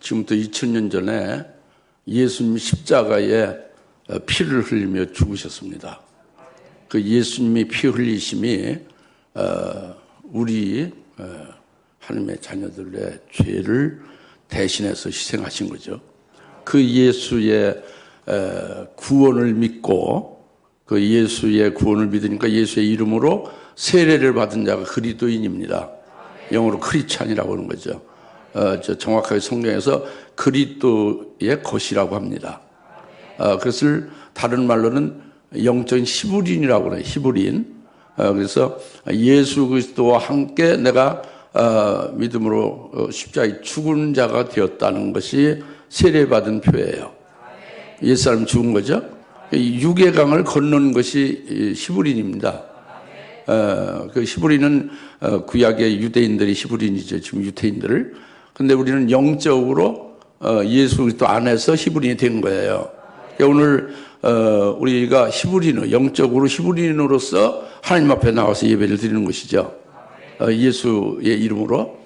지금부터 2000년 전에 예수님 십자가에 피를 흘리며 죽으셨습니다. 그 예수님이 피 흘리심이 우리 하나님의 자녀들의 죄를 대신해서 희생하신 거죠. 그 예수의 구원을 믿고 그 예수의 구원을 믿으니까 예수의 이름으로 세례를 받은 자가 그리스도인입니다. 영어로 크리스찬이라고 하는 거죠. 정확하게 성경에서 그리스도의 것이라고 합니다. 그것을 다른 말로는 영적인 히브리인이라고 해요. 히브리인. 그래서 예수 그리스도와 함께 내가 믿음으로 십자가에 죽은 자가 되었다는 것이 세례받은 표예요. 옛사람 죽은 거죠. 육의 강을 건넌 것이 히브리인입니다. 그 히브리는 구약의 유대인들이 히브리인이죠. 지금 유대인들을. 근데 우리는 영적으로 예수 그리스도 안에서 히브리인이 된 거예요. 오늘 우리가 히브리인, 영적으로 히브리인으로서 하나님 앞에 나와서 예배를 드리는 것이죠. 예수의 이름으로.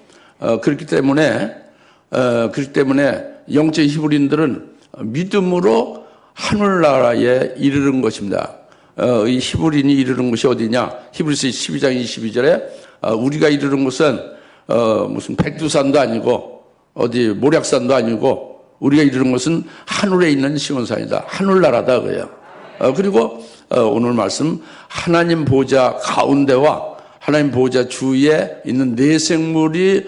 그렇기 때문에 영적 히브리인들은 믿음으로 하늘나라에 이르는 것입니다. 이 히브리인이 이르는 것이 어디냐? 히브리서 12장 22절에 우리가 이르는 것은 무슨 백두산도 아니고 어디 모략산도 아니고 우리가 이르는 것은 하늘에 있는 시온산이다. 하늘나라다 그래요. 그리고 오늘 말씀 하나님 보좌 가운데와 하나님 보좌 주위에 있는 네 생물이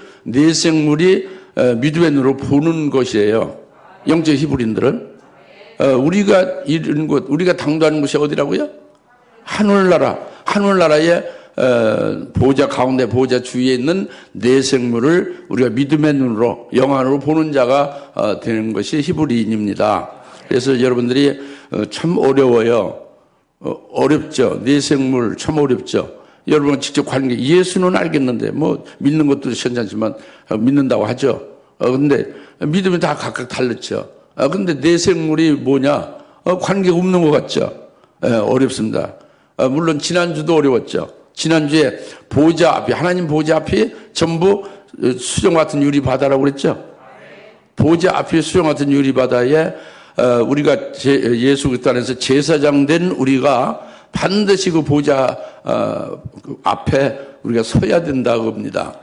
믿음의 눈으로 보는 것이에요. 영적 히브리인들은 우리가 이르는 곳, 우리가 당도하는 곳이 어디라고요? 하늘나라의 보좌 가운데 보좌 주위에 있는 네 생물을 우리가 믿음의 눈으로 영안으로 보는 자가 되는 것이 히브리인입니다. 그래서 여러분들이 참 어려워요. 어렵죠. 네 생물 참 어렵죠. 여러분 직접 관계 예수는 알겠는데 뭐 믿는 것도 괜찮지만 믿는다고 하죠. 근데 믿음이 다 각각 다르죠. 근데 네 생물이 뭐냐? 관계가 없는 것 같죠. 어렵습니다. 물론 지난주도 어려웠죠. 지난주에 보좌 앞이 하나님 보좌 앞이 전부 수정 같은 유리 바다라고 그랬죠. 보좌 앞이 수정 같은 유리 바다에 우리가 예수 그리스도 안에서 제사장 된 우리가 반드시 그 보좌 앞에 우리가 서야 된다고 합니다.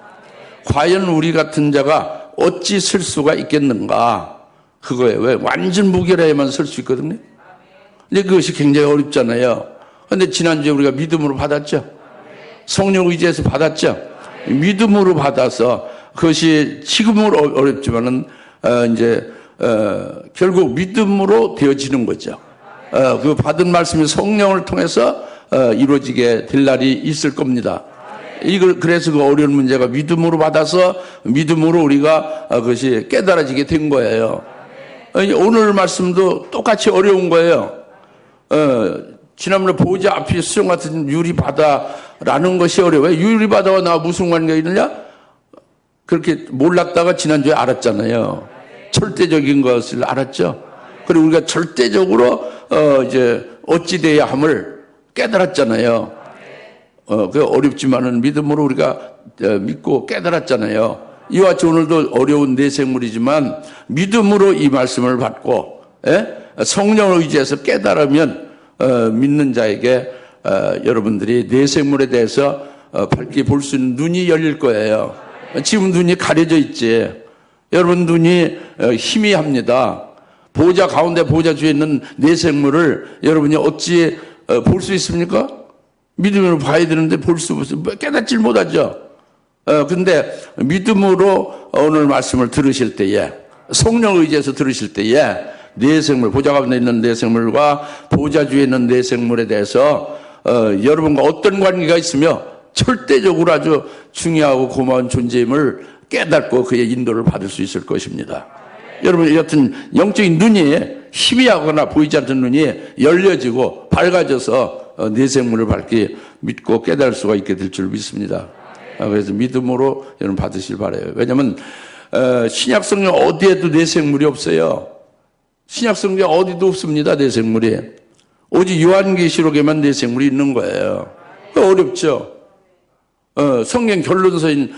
과연 우리 같은 자가 어찌 설 수가 있겠는가? 그거예요. 왜? 완전 무결해야만 설 수 있거든요. 근데 그것이 굉장히 어렵잖아요. 근데 지난주에 우리가 믿음으로 받았죠. 성령 의지해서 받았죠. 믿음으로 받아서 그것이 지금은 어렵지만은 결국 믿음으로 되어지는 거죠. 그 받은 말씀이 성령을 통해서 이루어지게 될 날이 있을 겁니다. 그래서 그 어려운 문제가 믿음으로 받아서 믿음으로 우리가 그것이 깨달아지게 된 거예요. 오늘 말씀도 똑같이 어려운 거예요. 지난번에 보좌 앞이 수정 같은 유리바다라는 것이 어려워요. 유리바다와 나 무슨 관계가 있느냐? 그렇게 몰랐다가 지난주에 알았잖아요. 절대적인 것을 알았죠. 그리고 우리가 절대적으로 어찌 돼야 함을 깨달았잖아요. 그 어렵지만은 믿음으로 우리가 믿고 깨달았잖아요. 이와 같이 오늘도 어려운 내 생물이지만 믿음으로 이 말씀을 받고 성령을 의지해서 깨달으면 믿는 자에게 여러분들이 내 생물에 대해서 밝게 볼 수 있는 눈이 열릴 거예요. 지금 눈이 가려져 있지. 여러분 눈이 희미합니다. 보좌 가운데 보좌 주에 있는 내 생물을 여러분이 어찌 볼 수 있습니까? 믿음으로 봐야 되는데 볼 수 없어요. 깨닫질 못하죠. 근데 믿음으로 오늘 말씀을 들으실 때에 성령 의지해서 들으실 때에 내 생물, 보좌 가운데 있는 내 생물과 보좌 주에 있는 내 생물에 대해서 여러분과 어떤 관계가 있으며 절대적으로 아주 중요하고 고마운 존재임을 깨닫고 그의 인도를 받을 수 있을 것입니다. 여러분 여튼 영적인 눈이 희미하거나 보이지 않는 눈이 열려지고 밝아져서 내 생물을 밝게 믿고 깨달을 수가 있게 될 줄 믿습니다. 그래서 믿음으로 여러분 받으시길 바라요. 왜냐하면 신약 성경 어디에도 내 생물이 없어요. 신약 성경 어디도 없습니다. 내 생물이. 오직 요한계시록에만 내 생물이 있는 거예요. 어렵죠. 성경 결론서인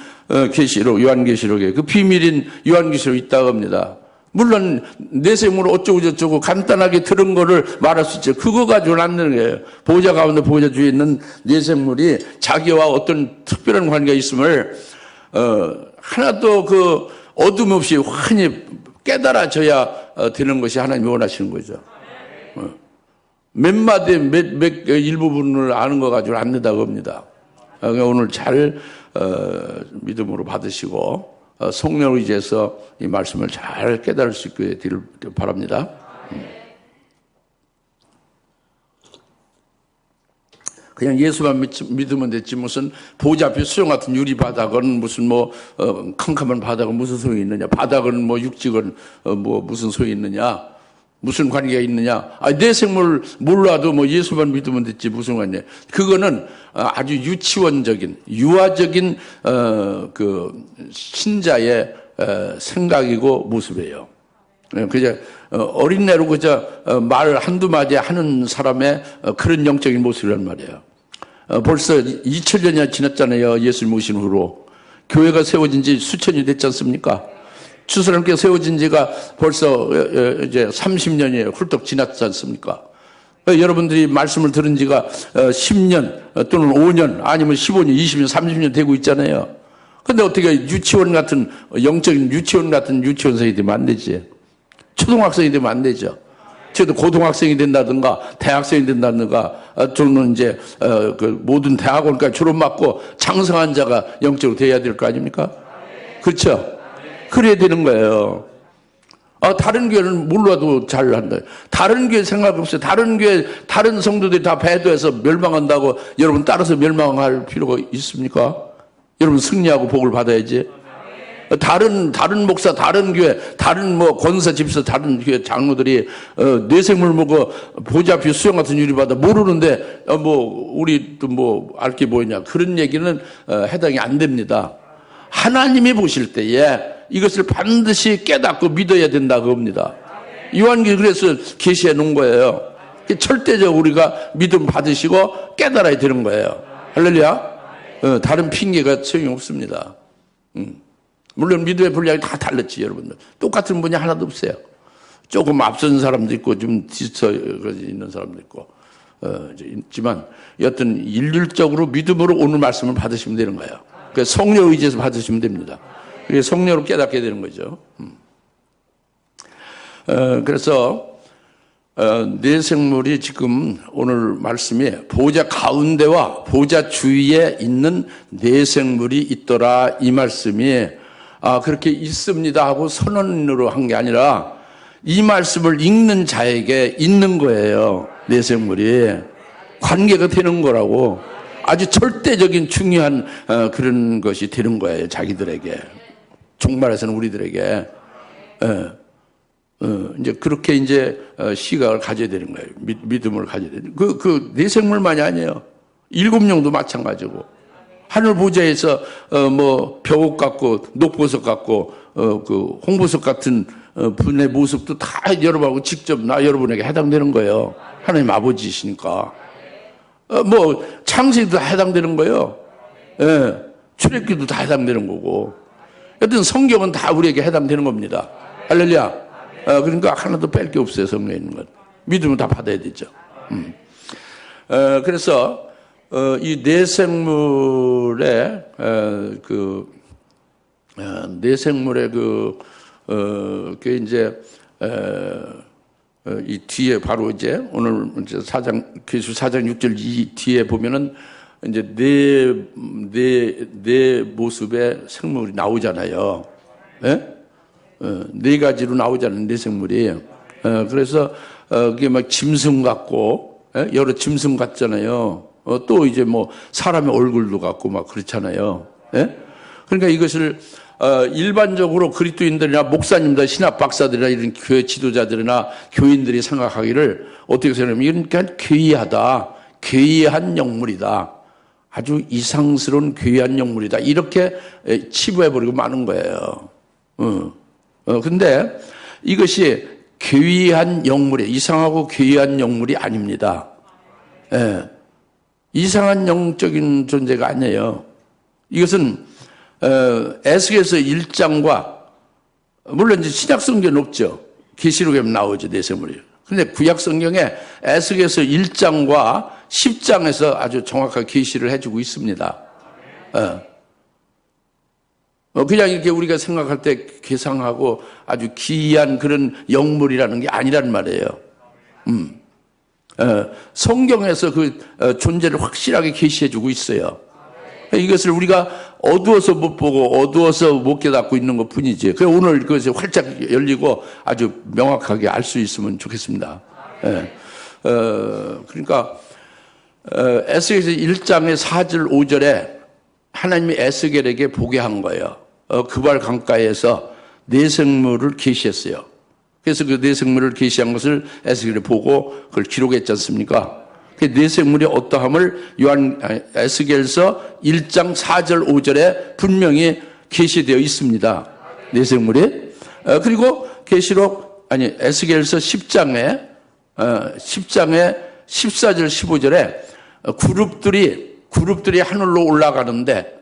계시록, 요한계시록에 그 비밀인 요한계시록 있다고 합니다. 물론 내생으로 어쩌고 저쩌고 간단하게 들은 거를 말할 수 있죠. 그거 가지고는 안 되는 거예요. 보호자 가운데 보호자 주위에 있는 내생물이 자기와 어떤 특별한 관계가 있음을 하나도 그 어둠 없이 환히 깨달아져야 되는 것이 하나님이 원하시는 거죠. 몇 마디, 일부분을 아는 거 가지고는 안 된다고 합니다. 그러니까 오늘 잘 믿음으로 받으시고 성령을 의지해서 이 말씀을 잘 깨달을 수 있게 되기를 바랍니다. 그냥 예수만 믿으면 됐지 무슨 보좌 앞에 수정 같은 유리 바닥은 무슨 뭐 캄캄한 바닥은 무슨 소용이 있느냐, 바닥은 뭐 육직은 뭐 무슨 소용이 있느냐, 무슨 관계가 있느냐. 내 생물 몰라도 뭐 예수만 믿으면 됐지 무슨 관계. 그거는 아주 유치원적인 유아적인 그 신자의 생각이고 모습이에요. 그저 어린애로 그저 말 한두 마디 하는 사람의 그런 영적인 모습이란 말이에요. 벌써 2000년이 지났잖아요. 예수님 오신 후로. 교회가 세워진 지 수천이 됐지 않습니까? 주사님께 세워진 지가 벌써 이제 30년이 훌쩍 지났지 않습니까? 여러분들이 말씀을 들은 지가 10년 또는 5년 아니면 15년, 20년, 30년 되고 있잖아요. 근데 어떻게 유치원 같은 영적인 유치원 같은 유치원생이 되면 안 되지. 초등학생이 되면 안 되죠. 저도 고등학생이 된다든가 대학생이 된다든가 저는 이제 그 모든 대학원까지 졸업받고 장성한 자가 영적으로 돼야 될 거 아닙니까? 그렇죠? 그래야 되는 거예요. 다른 교회는 몰라도 잘한다. 다른 교회 생각 없어요. 다른 교회 다른 성도들이 다 배도해서 멸망한다고 여러분 따라서 멸망할 필요가 있습니까? 여러분 승리하고 복을 받아야지. 다른 목사, 다른 교회, 다른 뭐 권사, 집사, 다른 교회 장로들이 뇌생물 먹어 보좌 앞에 수영 같은 유리 받아 모르는데 뭐 우리 또 뭐 알 게 뭐냐 그런 얘기는 해당이 안 됩니다. 하나님이 보실 때에 이것을 반드시 깨닫고 믿어야 된다고 합니다. 요한계시록 그래서 계시해 놓은 거예요. 절대적으로 우리가 믿음 받으시고 깨달아야 되는 거예요. 할렐루야. 다른 핑계가 소용이 없습니다. 물론 믿음의 분량이 다 달랐지 여러분들. 똑같은 분이 하나도 없어요. 조금 앞선 사람도 있고 좀 뒤서 있는 사람도 있고 있지만 여튼 일률적으로 믿음으로 오늘 말씀을 받으시면 되는 거예요. 그래서 성령 의지해서 받으시면 됩니다. 그래서 성령으로 깨닫게 되는 거죠. 그래서 내 생물이 지금 오늘 말씀에 보좌 가운데와 보좌 주위에 있는 내 생물이 있더라 이 말씀이 그렇게 있습니다 하고 선언으로 한 게 아니라 이 말씀을 읽는 자에게 있는 거예요. 내 생물이 관계가 되는 거라고 아주 절대적인 중요한 그런 것이 되는 거예요. 자기들에게 종말에서는 우리들에게 이제 그렇게 이제 시각을 가져야 되는 거예요. 믿음을 가져야 되는 그 내 생물만이 아니에요. 7영도 마찬가지고 하늘 보좌에서 뭐 벼옥 같고 녹보석 같고 그 홍보석 같은 분의 모습도 다 여러분하고 직접 나 여러분에게 해당되는 거예요. 하나님 아버지시니까. 뭐 창세기도 다 해당되는 거예요. 예, 출애굽기도 다 해당되는 거고. 여튼 성경은 다 우리에게 해당되는 겁니다. 할렐루야. 그러니까 하나도 뺄 게 없어요. 성경에 있는 건. 믿으면 다 받아야 되죠. 그래서 이 내생물의 내생물의 그 이제 이 뒤에 바로 이제 오늘 이제 계시록 4장 6절 이 뒤에 보면은 이제 네 모습의 생물이 나오잖아요. 예? 네 가지로 나오잖아요. 네 생물이. 그래서 그게 막 짐승 같고 여러 짐승 같잖아요. 또 이제 뭐 사람의 얼굴도 같고 막 그렇잖아요. 예? 그러니까 이것을 일반적으로 그리스도인들이나 목사님들, 신학 박사들이나 이런 교회 지도자들이나 교인들이 생각하기를 어떻게 생각하면 이건 그냥 괴이하다, 괴이한 영물이다, 아주 이상스러운 괴이한 영물이다 이렇게 치부해버리고 마는 거예요. 근데 이것이 괴이한 영물이 이상하고 괴이한 영물이 아닙니다. 예. 이상한 영적인 존재가 아니에요. 이것은 에스겔서 1장과 물론 이제 신약 성경은 없죠. 계시록에 나오죠, 내생물이. 그런데 구약 성경에 에스겔서 1장과 10장에서 아주 정확하게 계시를 해주고 있습니다. 그냥 이렇게 우리가 생각할 때 괴상하고 아주 기이한 그런 영물이라는 게 아니란 말이에요. 성경에서 그 존재를 확실하게 계시해주고 있어요. 이것을 우리가 어두워서 못 보고 어두워서 못 깨닫고 있는 것 뿐이지. 그래서 오늘 그것이 활짝 열리고 아주 명확하게 알 수 있으면 좋겠습니다. 그러니까 에스겔서 1장의 4절 5절에 하나님이 에스겔에게 보게 한 거예요. 그발 강가에서 내생물을 계시했어요. 그래서 그 내생물을 계시한 것을 에스겔이 보고 그걸 기록했지 않습니까? 그 내생물이 어떠함을 에스겔서 1장 4절 5절에 분명히 계시되어 있습니다. 내생물이. 그리고 에스겔서 10장에 14절 15절에 그룹들이 하늘로 올라가는데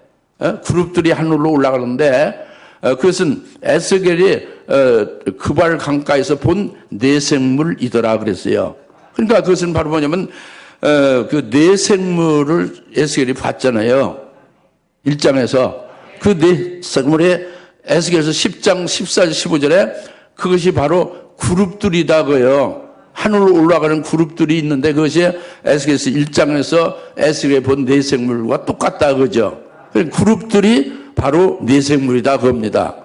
그것은 에스겔이 그발 강가에서 본 내생물이더라 그랬어요. 그러니까 그것은 바로 뭐냐면 그 내생물을 에스겔이 봤잖아요. 1장에서 그 내생물에 에스겔에서 10장 14절 15절에 그것이 바로 그룹들이다고요. 하늘로 올라가는 그룹들이 있는데 그것이 에스겔에서 1장에서 에스겔이 본 내생물과 똑같다 그죠. 그룹들이 바로 내생물이다 그겁니다.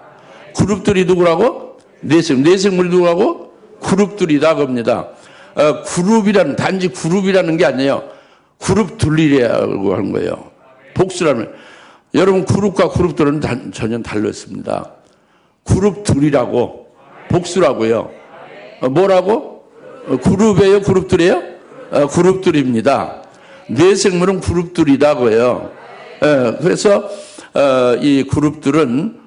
그룹들이 누구라고? 내생물이 누구라고? 그룹들이다 그겁니다. 단지 그룹이라는 게 아니에요. 그룹들이라고 하는 거예요. 복수라는. 여러분, 그룹과 그룹들은 전혀 달랐습니다. 그룹들이라고, 복수라고요. 뭐라고? 그룹이에요? 그룹들이에요? 그룹들입니다. 내생물은 그룹들이다고요. 그래서 이 그룹들은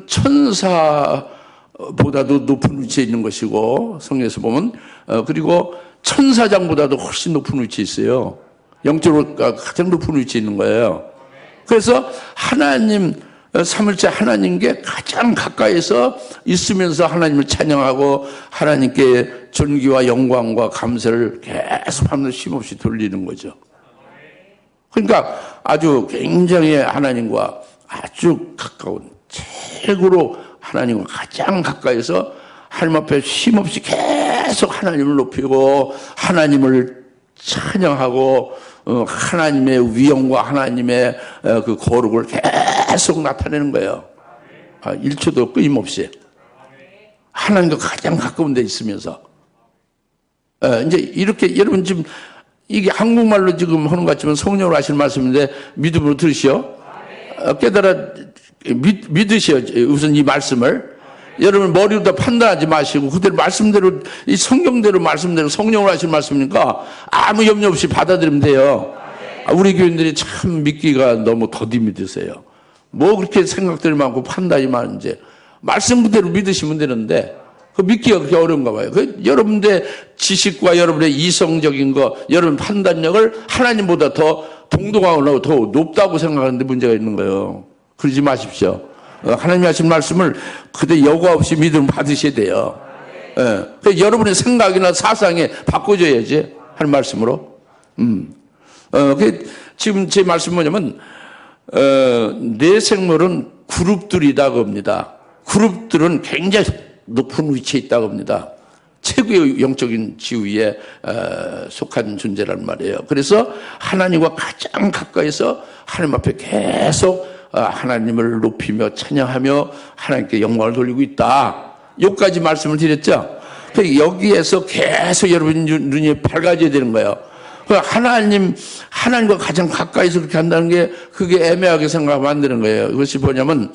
천사보다도 높은 위치에 있는 것이고 성경에서 보면 그리고 천사장보다도 훨씬 높은 위치에 있어요. 영적으로 가장 높은 위치에 있는 거예요. 그래서 삼일째 하나님께 가장 가까이서 있으면서 하나님을 찬양하고 하나님께 존귀와 영광과 감사를 계속 하면서 쉼없이 돌리는 거죠. 그러니까 아주 굉장히 하나님과 아주 가까운 최고로 하나님과 가장 가까이서 하나님 앞에 쉼없이 계속 하나님을 높이고 하나님을 찬양하고 하나님의 위엄과 하나님의 그 거룩을 계속 나타내는 거예요. 1초도 끊임없이 하나님과 가장 가까운 데 있으면서 이제 이렇게 여러분 지금 이게 한국말로 지금 하는 것 같지만 성령으로 하시는 말씀인데 믿음으로 들으시오. 믿으시오. 우선 이 말씀을. 여러분 머리로 판단하지 마시고 그대로 말씀대로 이 성경대로 말씀대로 성령으로 하시는 말씀이니까 아무 염려 없이 받아들이면 돼요. 우리 교인들이 참 믿기가 너무 더디 믿으세요. 뭐 그렇게 생각들이 많고 판단이 많은지 말씀 그대로 믿으시면 되는데 그 믿기가 그렇게 어려운가 봐요. 여러분의 지식과 여러분의 이성적인 거, 여러분 판단력을 하나님보다 더 동등하고 더 높다고 생각하는데 문제가 있는 거예요. 그러지 마십시오. 하나님이 하신 말씀을 그대 여과 없이 믿음 받으셔야 돼요. 여러분의 생각이나 사상에 바꿔줘야지 하는 말씀으로. 지금 제 말씀 뭐냐면 내 생물은 그룹들이다 겁니다. 그룹들은 굉장히 높은 위치에 있다고 합니다. 최고의 영적인 지위에 속한 존재란 말이에요. 그래서 하나님과 가장 가까이서 하나님 앞에 계속 하나님을 높이며 찬양하며 하나님께 영광을 돌리고 있다. 여기까지 말씀을 드렸죠. 여기에서 계속 여러분 눈이 밝아져야 되는 거예요. 하나님과 가장 가까이서 그렇게 한다는 게 그게 애매하게 생각하면 안 되는 거예요. 그것이 뭐냐면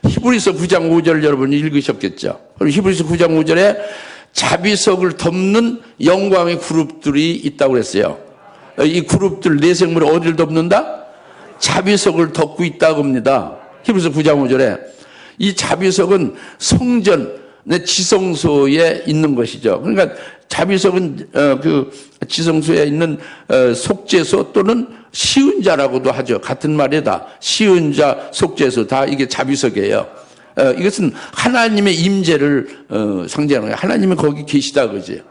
히브리서 9장 5절 여러분이 읽으셨겠죠. 그럼 히브리서 9장 5절에 자비석을 덮는 영광의 그룹들이 있다고 그랬어요. 이 그룹들 내생물이 어디를 덮는다? 자비석을 덮고 있다고 합니다. 히브리서 9장 5절에 이 자비석은 성전의 지성소에 있는 것이죠. 그러니까 자비석은 그 지성소에 있는 속죄소 또는 시은자라고도 하죠. 같은 말이다. 시은자, 속죄소 다 이게 자비석이에요. 이것은 하나님의 임재를 상징하는 거예요. 하나님이 거기 계시다 그지.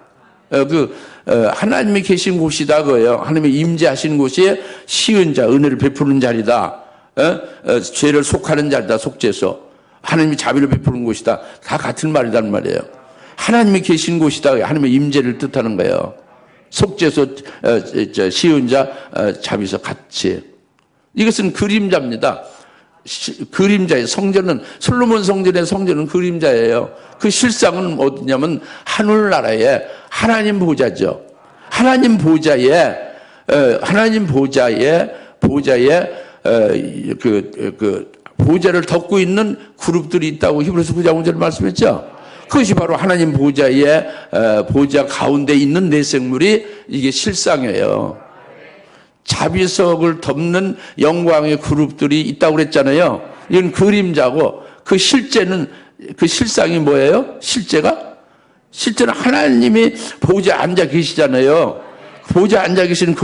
하나님이 계신 곳이다 그예요. 하나님이 임재하신 곳이 시은자, 은혜를 베푸는 자리다. 죄를 속하는 자리다. 속죄소. 하나님이 자비를 베푸는 곳이다. 다 같은 말이란 말이에요. 하나님이 계신 곳이다. 하나님의 임재를 뜻하는 거예요. 속죄소, 시은자, 자비석 같이. 이것은 그림자입니다. 그림자예요. 성전은, 솔로몬 성전의 성전은 그림자예요. 그 실상은 어디냐면 하늘나라의 하나님 보좌죠. 하나님 보좌에 보좌를 덮고 있는 그룹들이 있다고 히브리서 9장 5절에 말씀했죠. 그것이 바로 하나님 보좌에 보좌 가운데 있는 내 생물이 이게 실상이에요. 자비석을 덮는 영광의 그룹들이 있다고 그랬잖아요. 이건 그림자고 그 실상이 뭐예요? 실제는 하나님이 보좌에 앉아 계시잖아요. 보좌 앉아 계시는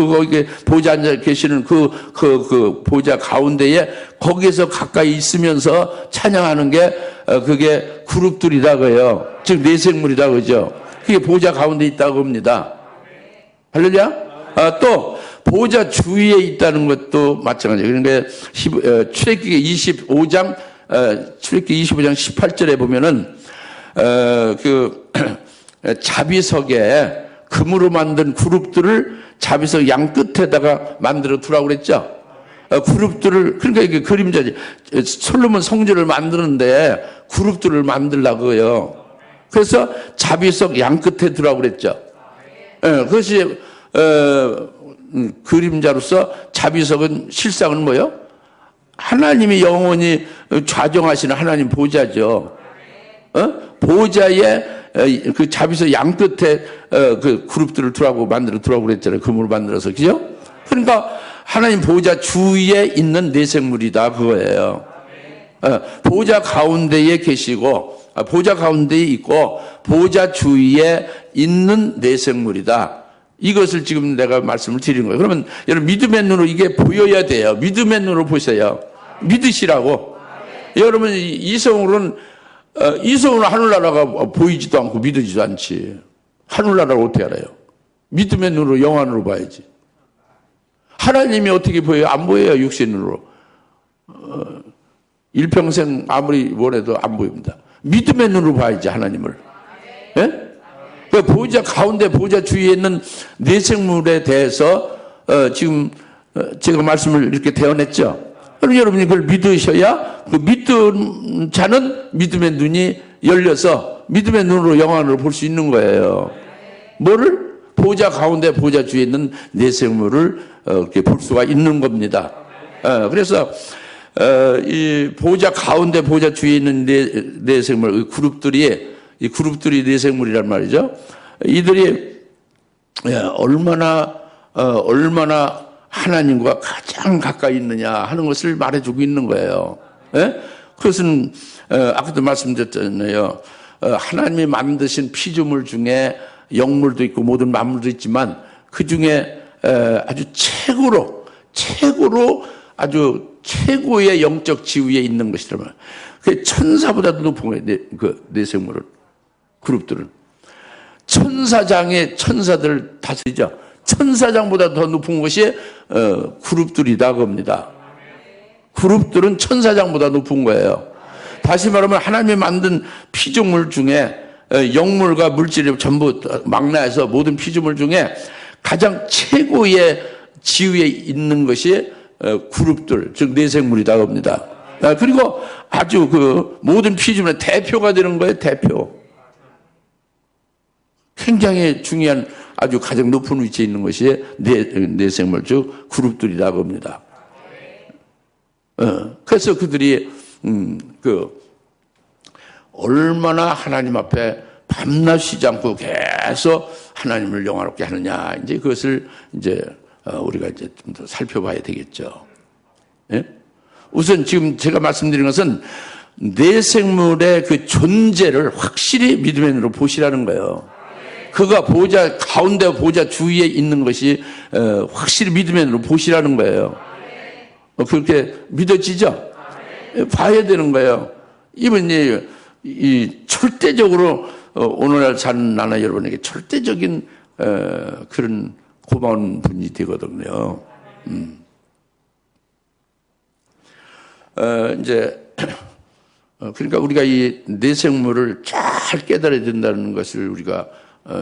보좌 앉아 계시는 그 보좌 가운데에 거기에서 가까이 있으면서 찬양하는 게 그게 그룹들이다 그래요. 즉 내생물이다 그죠. 그게 보좌 가운데 있다고 합니다. 할렐루야. 또 보좌 주위에 있다는 것도 마찬가지예요. 그러니까 출애굽기 25장 18절에 보면은 자비석에 금으로 만든 그룹들을 자비석 양 끝에다가 만들어 두라고 그랬죠. 그룹들을, 그러니까 이게 그림자지. 솔로몬 성전을 만드는데 그룹들을 만들라고요. 그래서 자비석 양 끝에 두라고 그랬죠. 그것이 그림자로서 자비석은 실상은 뭐예요? 하나님이 영원히 좌정하시는 하나님 보좌죠. 보좌에 그 자비석 양 끝에 그 그룹들을 두라고 그랬잖아요. 금으로 만들어서. 그죠? 그러니까 하나님 보좌 주위에 있는 내생물이다 그거예요. 보좌 가운데에 계시고 보좌 가운데에 있고 보좌 주위에 있는 내생물이다. 이것을 지금 내가 말씀을 드리는 거예요. 그러면 여러분 믿음의 눈으로 이게 보여야 돼요. 믿음의 눈으로 보세요. 믿으시라고. 여러분 이성으로는 하늘나라가 보이지도 않고 믿어지도 않지. 하늘나라를 어떻게 알아요? 믿음의 눈으로 영안으로 봐야지. 하나님이 어떻게 보여요? 안 보여요. 육신으로. 일평생 아무리 원해도 안 보입니다. 믿음의 눈으로 봐야지 하나님을. 예? 그 보좌 가운데 보좌 주위에 있는 내생물에 대해서 지금 제가 말씀을 이렇게 대언했죠. 그럼 여러분이 그걸 믿으셔야 그 믿은 자는 믿음의 눈이 열려서 믿음의 눈으로 영안을 볼 수 있는 거예요. 뭐를? 보좌 가운데 보좌 주위에 있는 내생물을 이렇게 볼 수가 있는 겁니다. 그래서 이 보좌 가운데 보좌 주위에 있는 내생물 이 그룹들이 내생물이란 말이죠. 이들이 얼마나 하나님과 가장 가까이 있느냐 하는 것을 말해주고 있는 거예요. 그것은 아까도 말씀드렸잖아요. 하나님이 만드신 피조물 중에 영물도 있고 모든 만물도 있지만 그 중에 아주 최고로 아주 최고의 영적 지위에 있는 것이라면 그 천사보다도 높은 거예요. 그 내생물을 그룹들은 천사들 다스리죠. 천사장보다 더 높은 것이 그룹들이다 겁니다. 그룹들은 천사장보다 높은 거예요. 다시 말하면 하나님이 만든 피조물 중에 영물과 물질을 전부 망라해서 모든 피조물 중에 가장 최고의 지위에 있는 것이 그룹들, 즉 내생물이다 겁니다. 그리고 아주 그 모든 피조물의 대표가 되는 거예요. 대표. 굉장히 중요한 아주 가장 높은 위치에 있는 것이 내생물, 즉 그룹들이라고 합니다. 그래서 그들이 얼마나 하나님 앞에 밤낮 쉬지 않고 계속 하나님을 영화롭게 하느냐, 이제 그것을 이제 우리가 이제 좀 더 살펴봐야 되겠죠. 예? 우선 지금 제가 말씀드린 것은 내생물의 그 존재를 확실히 믿음의 눈으로 보시라는 거예요. 그가 보좌 가운데 보좌 주위에 있는 것이 확실히 믿으면 보시라는 거예요. 그렇게 믿어지죠? 봐야 되는 거예요. 이분이 이 절대적으로 오늘날 사는 나나 여러분에게 절대적인 그런 고마운 분이 되거든요. 이제 그러니까 우리가 이 내생물을 잘 깨달아야 된다는 것을 우리가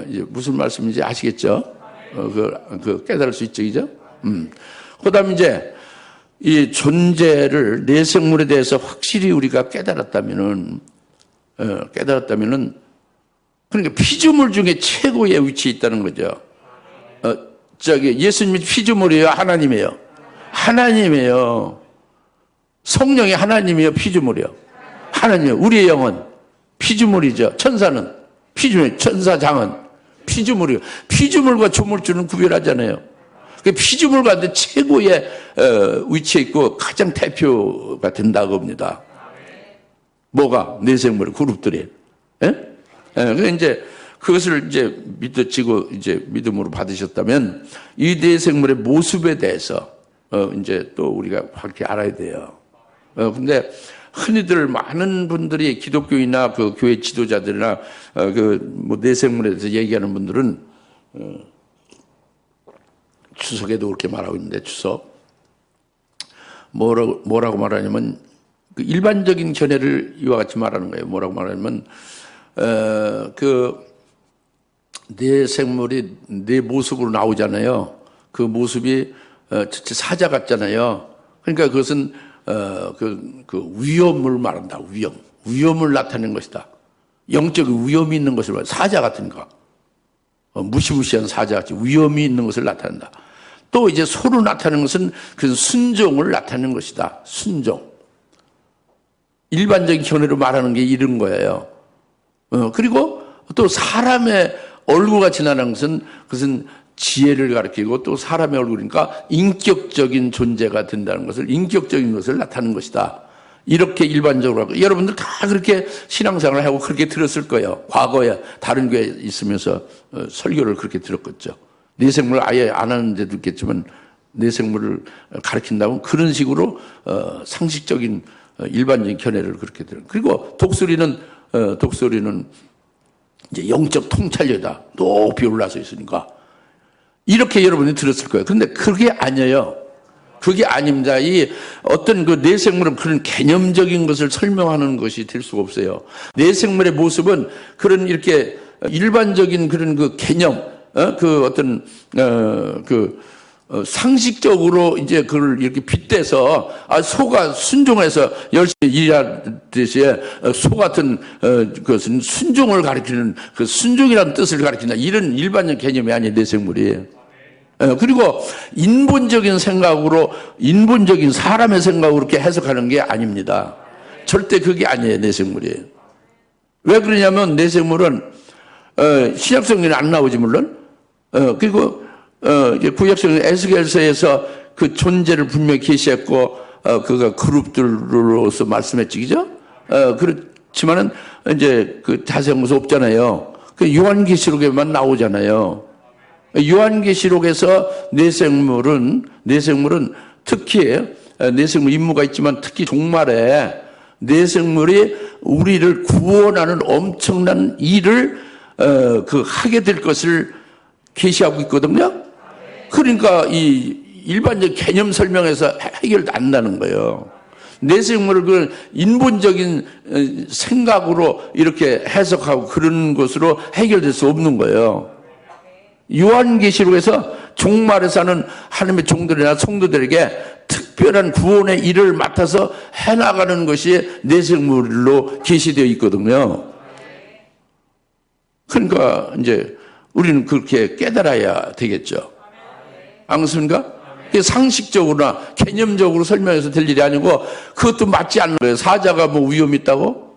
이제 무슨 말씀인지 아시겠죠? 그 깨달을 수 있죠, 그죠? 그다음 이제 이 존재를 내생물에 대해서 확실히 우리가 깨달았다면은 그러니까 피조물 중에 최고의 위치에 있다는 거죠. 예수님이 피조물이에요, 하나님이에요? 하나님이에요. 성령이 하나님이에요, 피조물이요? 하나님이에요. 우리의 영은 피조물이죠. 천사는 피조물, 천사장은 피조물이요. 피조물과 조물주는 구별하잖아요. 그 피조물 가운데 최고의 위치에 있고 가장 대표가 된다고 봅니다. 뭐가? 내생물 그룹들이. 예? 그 이제 그것을 이제 믿어지고 이제 믿음으로 받으셨다면 이 내생물의 모습에 대해서 이제 또 우리가 확실히 알아야 돼요. 근데 흔히들 많은 분들이 기독교인이나 그 교회 지도자들이나 그 뭐 내생물에 대해서 얘기하는 분들은 추석에도 그렇게 말하고 있는데 추석 뭐라고 말하냐면 그 일반적인 견해를 이와 같이 말하는 거예요. 뭐라고 말하냐면 그 내 생물이 내 모습으로 나오잖아요. 그 모습이 사자 같잖아요. 그러니까 그것은 그 위험을 말한다. 위험을 나타내는 것이다. 영적 위험이 있는 것을 말한다. 사자 같으니까 무시무시한 사자같이 위험이 있는 것을 나타낸다. 또 이제 소로 나타내는 것은 그 순종을 나타내는 것이다. 순종. 일반적인 견해로 말하는 게 이런 거예요. 그리고 또 사람의 얼굴같이 나타나는 것은 그것은 지혜를 가리키고 또 사람의 얼굴이니까 인격적인 존재가 된다는 것을, 인격적인 것을 나타내는 것이다. 이렇게 일반적으로 하고, 여러분들 다 그렇게 신앙생활을 하고 그렇게 들었을 거예요. 과거에 다른 교회에 있으면서 설교를 그렇게 들었겠죠. 내생물을 아예 안 하는 데도 있겠지만 내생물을 가르친다면 그런 식으로 상식적인 일반적인 견해를 그렇게 들어요. 그리고 독수리는 이제 영적 통찰력이다. 높이 올라서 있으니까. 이렇게 여러분이 들었을 거예요. 그런데 그게 아니에요. 그게 아닙니다. 이 어떤 그 내생물은 그런 개념적인 것을 설명하는 것이 될 수가 없어요. 내생물의 모습은 그런 이렇게 일반적인 그런 그 개념, 그 어떤, 상식적으로 이제 그걸 이렇게 빗대서 소가 순종해서 열심히 일하듯이 소 같은 그것은 순종을 가리키는 그 순종이라는 뜻을 가리킨다. 이런 일반적 개념이 아니에요, 내생물이. 그리고 인본적인 생각으로 인본적인 사람의 생각으로 그렇게 해석하는 게 아닙니다. 절대 그게 아니에요, 내생물이. 왜 그러냐면 내생물은 신약성경에 안 나오지 물론. 그리고 구약성경 에스겔서에서 그 존재를 분명히 계시했고 그가 그룹들로서 말씀했지, 그죠? 그렇지만은 이제 그 자세한 것은 없잖아요. 그 요한계시록에만 나오잖아요. 요한계시록에서 내생물은 특히 내생물 임무가 있지만 특히 종말에 내생물이 우리를 구원하는 엄청난 일을 하게 될 것을 계시하고 있거든요. 그러니까 이 일반적 개념 설명에서 해결도 안 나는 거예요. 내생물을 그 인본적인 생각으로 이렇게 해석하고 그런 것으로 해결될 수 없는 거예요. 요한계시록에서 종말에 사는 하나님의 종들이나 성도들에게 특별한 구원의 일을 맡아서 해나가는 것이 내생물로 계시되어 있거든요. 그러니까 이제 우리는 그렇게 깨달아야 되겠죠. 안 그렇습니까? 상식적으로나 개념적으로 설명해서 될 일이 아니고 그것도 맞지 않는 거예요. 사자가 뭐 위험이 있다고?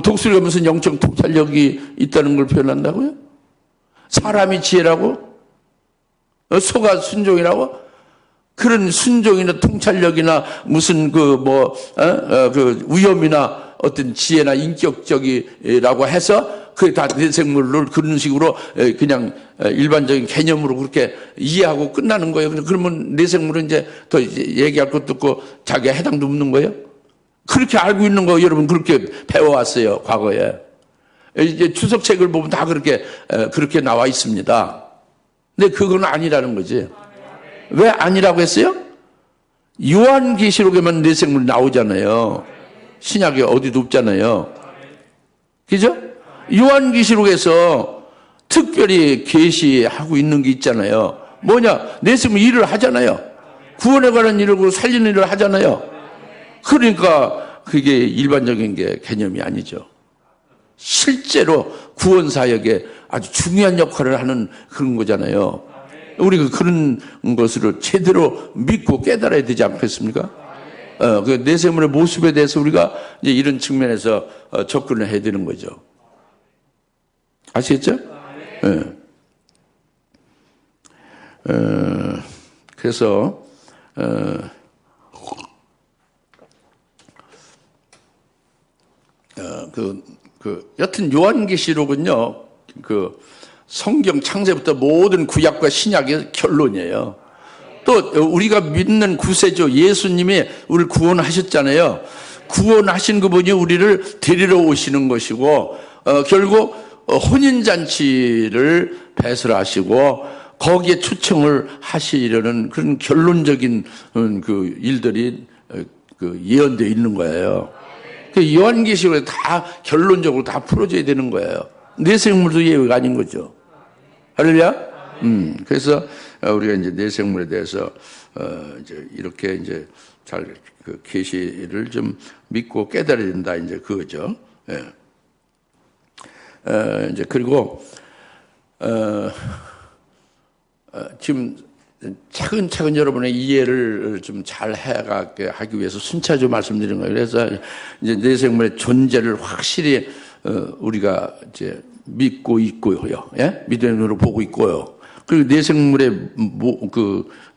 독수리가 무슨 영적 통찰력이 있다는 걸 표현한다고요? 사람이 지혜라고? 소가 순종이라고? 그런 순종이나 통찰력이나 무슨 그 위험이나 어떤 지혜나 인격적이라고 해서 그게 다 내생물을 그런 식으로 그냥 일반적인 개념으로 그렇게 이해하고 끝나는 거예요. 그러면 내생물은 이제 더 얘기할 것도 없고 자기가 해당도 없는 거예요. 그렇게 알고 있는 거 여러분 그렇게 배워왔어요, 과거에. 이제 주석책을 보면 다 그렇게 나와 있습니다. 근데 그건 아니라는 거지. 왜 아니라고 했어요? 요한계시록에만 내생물 나오잖아요. 신약에 어디도 없잖아요. 그죠? 요한계시록에서 특별히 계시하고 있는 게 있잖아요. 뭐냐? 내생물 일을 하잖아요. 구원에 관한 일을 살리는 일을 하잖아요. 그러니까 그게 일반적인 게 개념이 아니죠. 실제로 구원 사역에 아주 중요한 역할을 하는 그런 거잖아요. 우리가 그런 것을 제대로 믿고 깨달아야 되지 않겠습니까? 그 내생물의 모습에 대해서 우리가 이제 이런 측면에서 접근을 해야 되는 거죠. 아시겠죠? 네. 그래서 여튼 요한계시록은요, 성경 창세부터 모든 구약과 신약의 결론이에요. 또 우리가 믿는 구세주 예수님이 우리를 구원하셨잖아요. 구원하신 그분이 우리를 데리러 오시는 것이고 결국 혼인잔치를 배설하시고 거기에 초청을 하시려는 그런 결론적인 그 일들이 예언되어 있는 거예요. 요한계시록에 다 결론적으로 다 풀어져야 되는 거예요. 내생물도 예외가 아닌 거죠. 할렐루야? 그래서 우리가 이제 내생물에 대해서 이제 이렇게 이제 잘 그 계시를 좀 믿고 깨달아야 된다, 이제 그거죠. 예. 이제 그리고 지금 차근차근 여러분의 이해를 좀 잘 해가게 하기 위해서 순차적으로 말씀드리는 거예요. 그래서 이제 내생물의 존재를 확실히 우리가 이제 믿고 있고요. 예? 믿음으로 보고 있고요. 그리고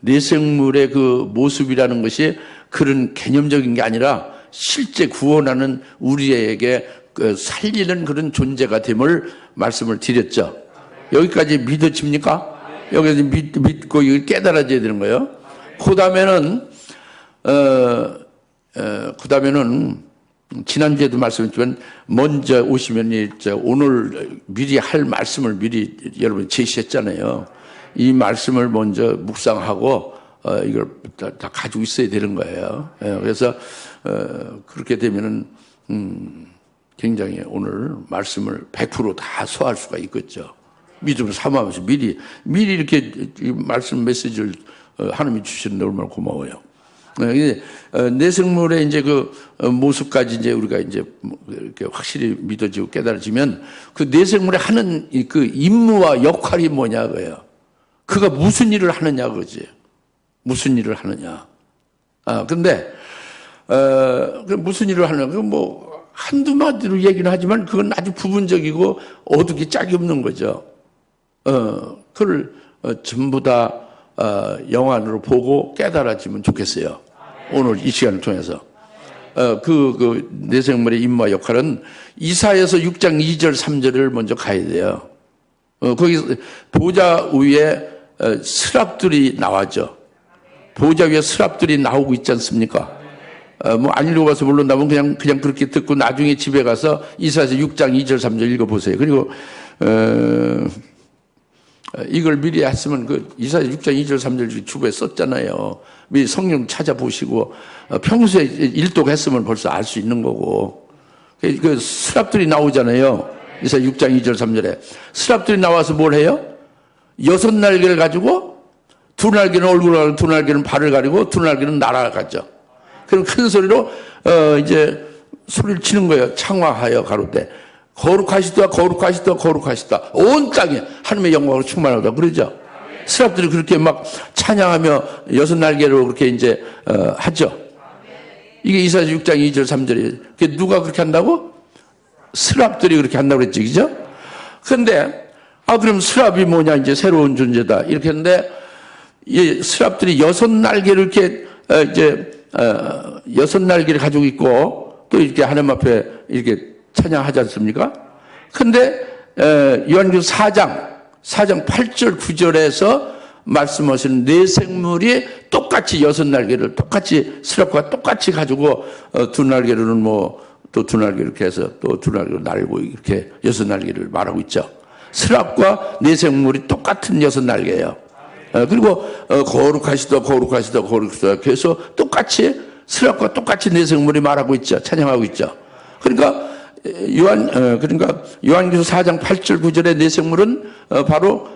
내생물의 그 모습이라는 것이 그런 개념적인 게 아니라 실제 구원하는 우리에게 살리는 그런 존재가 됨을 말씀을 드렸죠. 여기까지 믿어집니까? 여기서 믿고 이걸 깨달아져야 되는 거예요. 그 다음에는 지난주에도 말씀했지만 먼저 오시면 오늘 미리 할 말씀을 미리 여러분 제시했잖아요. 이 말씀을 먼저 묵상하고 이걸 다 가지고 있어야 되는 거예요. 그래서 그렇게 되면은 굉장히 오늘 말씀을 100% 소화할 수가 있겠죠. 믿음을 삼아서 미리 이렇게 말씀 메시지를 하나님이 주시는데 얼마나 고마워요. 내생물의 이제 그 모습까지 이제 우리가 이제 이렇게 확실히 믿어지고 깨달아지면 그 내생물에 하는 그 임무와 역할이 뭐냐 그거예요. 그가 무슨 일을 하느냐 그거지. 무슨 일을 하느냐. 근데 무슨 일을 하느냐. 그 뭐 한두 마디로 얘기는 하지만 그건 아주 부분적이고 어둡게 짝이 없는 거죠. 그걸 전부 다 영안으로 보고 깨달아지면 좋겠어요. 오늘 이 시간을 통해서. 그 내생물의 임무와 역할은 이사야서 6장 2절 3절을 먼저 가야 돼요. 거기 보좌 위에 스랍들이 나왔죠. 보좌 위에 스랍들이 나오고 있지 않습니까? 뭐 안 읽어봐서 모른다면 그냥 그렇게 듣고 나중에 집에 가서 이사야서 6장 2절 3절 읽어보세요. 그리고 이걸 미리 했으면 그 이사야 6장 2절 3절 주부에 썼잖아요. 미리 성경 찾아보시고 평소에 일독했으면 벌써 알 수 있는 거고. 그 스랍들이 나오잖아요. 이사야 6장 2절 3절에 스랍들이 나와서 뭘 해요? 6날개를 가지고 2날개는 얼굴을 가리고 2날개는 발을 가리고 2날개는 날아가죠. 그럼 큰 소리로 이제 소리를 치는 거예요. 창화하여 가로되 거룩하시다 거룩하시다 거룩하시다 온 땅에 하나님의 영광으로 충만하다 그러죠. 스랍들이 그렇게 막 찬양하며 6날개로 그렇게 이제 하죠. 이게 이사야 6장 2절 3절이에요. 누가 그렇게 한다고? 스랍들이 그렇게 한다고 그랬죠. 그죠? 근데 그럼 스랍이 뭐냐 이제 새로운 존재다 이렇게 했는데 이 스랍들이 6날개를 이렇게 이제 6날개를 가지고 있고 또 이렇게 하나님 앞에 이렇게 찬양하지 않습니까? 근데 요한계시록 4장 8절 9절에서 말씀하시는 네 생물이 똑같이 여섯 날개를 똑같이 스랍과 똑같이 가지고 두 날개로는 뭐 또 두 날개 이렇게 해서 또 두 날개로 날고 이렇게 여섯 날개를 말하고 있죠. 스랍과 네 생물이 똑같은 여섯 날개예요. 그리고 거룩하시다 그래서 똑같이 스랍과 똑같이 네 생물이 말하고 있죠. 찬양하고 있죠. 그러니까 요한계시록 4장 8절 9절의 네 생물은 바로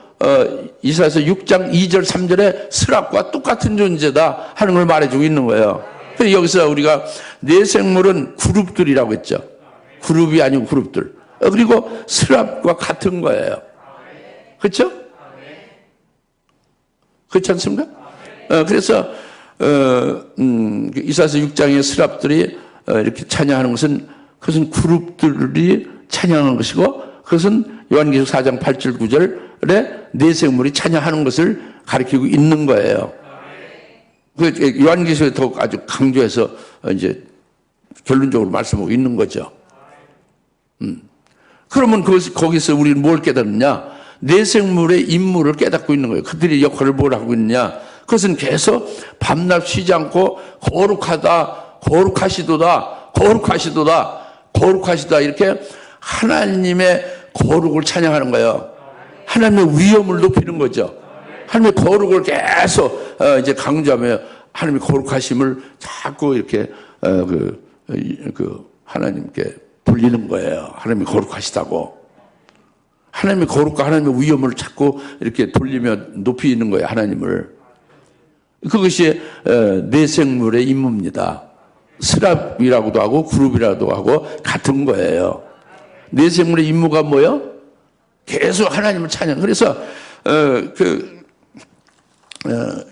이사야서 6장 2절 3절의 스랍과 똑같은 존재다 하는 걸 말해주고 있는 거예요. 그래서 여기서 우리가 네 생물은 그룹들이라고 했죠. 그룹이 아니고 그룹들. 그리고 스랍과 같은 거예요. 그렇죠? 그렇지 않습니까? 그래서 이사야서 6장의 스랍들이 이렇게 찬양하는 것은 그것은 그룹들이 찬양하는 것이고 그것은 요한계시록 4장 8절 9절에 네 생물이 찬양하는 것을 가리키고 있는 거예요. 그 요한계시록에 더 아주 강조해서 이제 결론적으로 말씀하고 있는 거죠. 그러면 거기서 우리는 뭘 깨닫느냐? 네 생물의 임무를 깨닫고 있는 거예요. 그들의 역할을 뭘 하고 있느냐? 그것은 계속 밤낮 쉬지 않고 거룩하시도다 이렇게 하나님의 거룩을 찬양하는 거예요. 하나님의 위엄을 높이는 거죠. 하나님의 거룩을 계속 이제 강조하며 하나님의 거룩하심을 자꾸 이렇게 하나님께 돌리는 거예요. 하나님이 거룩하시다고. 하나님의 거룩과 하나님의 위엄을 자꾸 이렇게 돌리며 높이는 거예요. 하나님을. 그것이 네 생물의 임무입니다. 스랍이라고도 하고 그룹이라고도 하고 같은 거예요. 네 생물의 임무가 뭐예요? 계속 하나님을 찬양. 그래서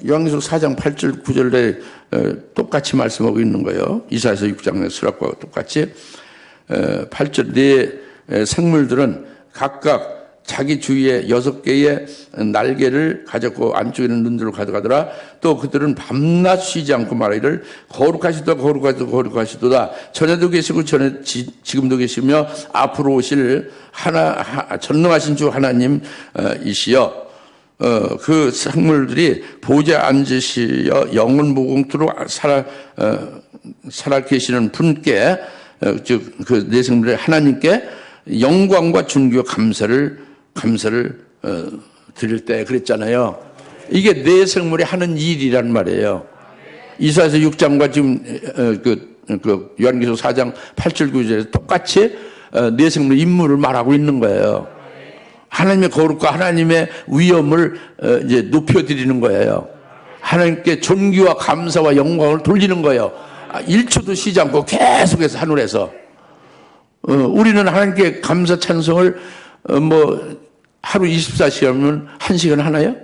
요한계시록 4장 8절 9절에 똑같이 말씀하고 있는 거예요. 이사야서 6장의 스랍과 똑같이 8절 네 생물들은 각각 자기 주위에 6개의 날개를 가졌고 안쪽에는 눈들을 가져가더라. 또 그들은 밤낮 쉬지 않고 말하기를 거룩하시도다. 전에도 계시고 지금도 계시며 앞으로 오실 전능하신 주 하나님이시여. 그 생물들이 보좌 앉으시어 영원 무궁토록 살아 계시는 분께 즉 그 네 생물의 하나님께 영광과 존귀와 감사를 드릴 때 그랬잖아요. 이게 네 생물이 하는 일이란 말이에요. 이사야서 6장과 지금 그 요한계시록 4장 8절 9절에서 똑같이 네 생물의 임무를 말하고 있는 거예요. 하나님의 거룩과 하나님의 위엄을 이제 높여드리는 거예요. 하나님께 존귀와 감사와 영광을 돌리는 거예요. 1초도 쉬지 않고 계속해서 하늘에서. 우리는 하나님께 감사 찬송을 하루 24시간이면 1시간 하나요?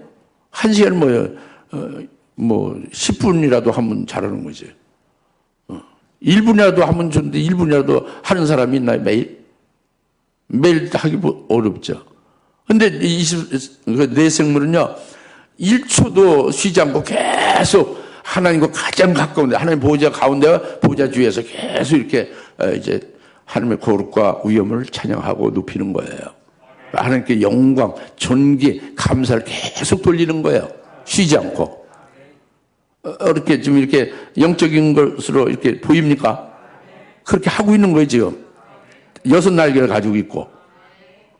1시간 뭐예요? 10분이라도 하면 잘하는 거지. 1분이라도 하면 좋은데 1분이라도 하는 사람이 있나요? 매일 하기 어렵죠. 근데 네 생물은요, 1초도 쉬지 않고 계속 하나님과 가장 가까운데, 하나님 보좌 가운데와 보좌 주위에서 계속 이렇게 이제 하나님의 거룩과 위엄을 찬양하고 높이는 거예요. 하나님께 영광, 존귀, 감사를 계속 돌리는 거예요. 쉬지 않고. 이렇게 좀 이렇게 영적인 것으로 이렇게 보입니까? 그렇게 하고 있는 거예요, 지금. 6날개를 가지고 있고.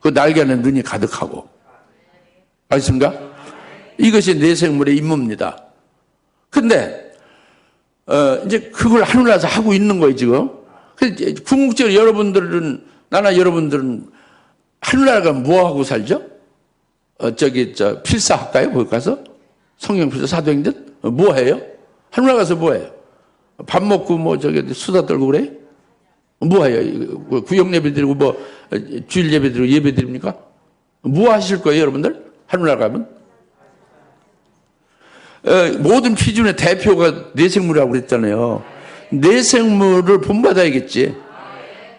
그 날개 안에 눈이 가득하고. 알겠습니까? 이것이 네 생물의 임무입니다. 근데, 이제 그걸 하늘나라에서 하고 있는 거예요, 지금. 궁극적으로 여러분들은 하늘나라가 뭐하고 살죠? 필사할까요? 거기 가서? 성경 필사 사도행전? 뭐 해요? 하늘나라 가서 뭐 해요? 밥 먹고 수다 떨고 그래요? 뭐 해요? 구역 예배 드리고 주일 예배 드리고 예배 드립니까? 뭐 하실 거예요, 여러분들? 하늘나라 가면? 모든 피준의 대표가 네 생물이라고 그랬잖아요. 네 생물을 본받아야겠지.